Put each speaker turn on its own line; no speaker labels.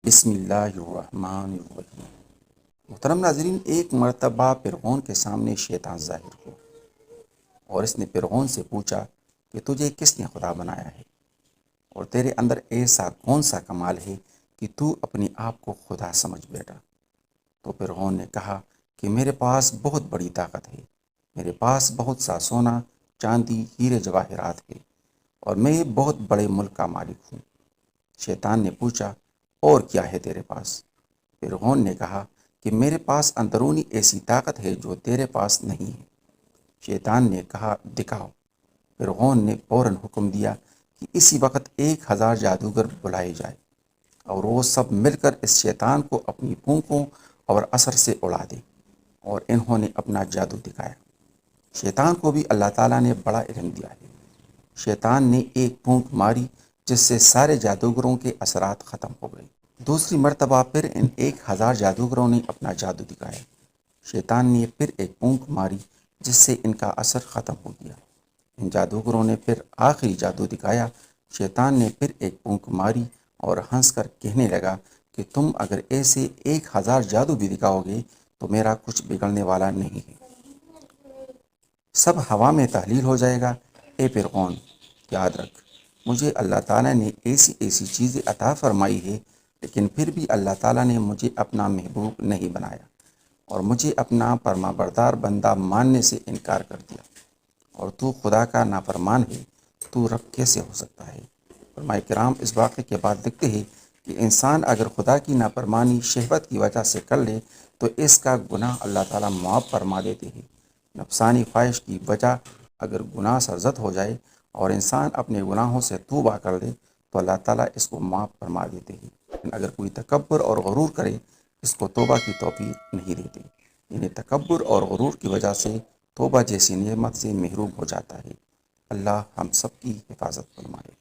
بسم اللہ الرحمن الرحیم۔ محترم ناظرین، ایک مرتبہ فرعون کے سامنے شیطان ظاہر ہوا اور اس نے فرعون سے پوچھا کہ تجھے کس نے خدا بنایا ہے اور تیرے اندر ایسا کون سا کمال ہے کہ تو اپنے آپ کو خدا سمجھ بیٹھا۔ تو فرعون نے کہا کہ میرے پاس بہت بڑی طاقت ہے، میرے پاس بہت سا سونا، چاندی، ہیرے جواہرات ہے اور میں بہت بڑے ملک کا مالک ہوں۔ شیطان نے پوچھا اور کیا ہے تیرے پاس؟ فرعون نے کہا کہ میرے پاس اندرونی ایسی طاقت ہے جو تیرے پاس نہیں ہے۔ شیطان نے کہا دکھاؤ۔ فرعون نے فوراً حکم دیا کہ اسی وقت 1000 جادوگر بلائے جائے اور وہ سب مل کر اس شیطان کو اپنی پھونکوں اور اثر سے اڑا دے، اور انہوں نے اپنا جادو دکھایا۔ شیطان کو بھی اللہ تعالیٰ نے بڑا علم دیا ہے۔ شیطان نے ایک پھونک ماری جس سے سارے جادوگروں کے اثرات ختم ہو گئے۔ دوسری مرتبہ پھر ان 1000 جادوگروں نے اپنا جادو دکھایا۔ شیطان نے پھر ایک پھونک ماری جس سے ان کا اثر ختم ہو گیا۔ ان جادوگروں نے پھر آخری جادو دکھایا۔ شیطان نے پھر ایک پھونک ماری اور ہنس کر کہنے لگا کہ تم اگر ایسے 1000 جادو بھی دکھاؤ گے تو میرا کچھ بگڑنے والا نہیں ہے، سب ہوا میں تحلیل ہو جائے گا۔ اے فرعون، یاد رکھ، مجھے اللہ تعالیٰ نے ایسی ایسی چیزیں عطا فرمائی ہے، لیکن پھر بھی اللہ تعالیٰ نے مجھے اپنا محبوب نہیں بنایا اور مجھے اپنا فرما بردار بندہ ماننے سے انکار کر دیا، اور تو خدا کا نافرمان ہے، تو رب کیسے ہو سکتا ہے؟ علماء کرام اس واقعے کے بعد لکھتے ہیں کہ انسان اگر خدا کی نافرمانی شہوت کی وجہ سے کر لے تو اس کا گناہ اللہ تعالیٰ معاف فرما دیتے ہیں۔ نفسانی خواہش کی وجہ اگر گناہ سرزد ہو جائے اور انسان اپنے گناہوں سے توبہ کر دے تو اللہ تعالیٰ اس کو معاف فرما دیتے ہیں، لیکن اگر کوئی تکبر اور غرور کرے اس کو توبہ کی توفیق نہیں دیتے، یعنی تکبر اور غرور کی وجہ سے توبہ جیسی نعمت سے محروم ہو جاتا ہے۔ اللہ ہم سب کی حفاظت فرمائے۔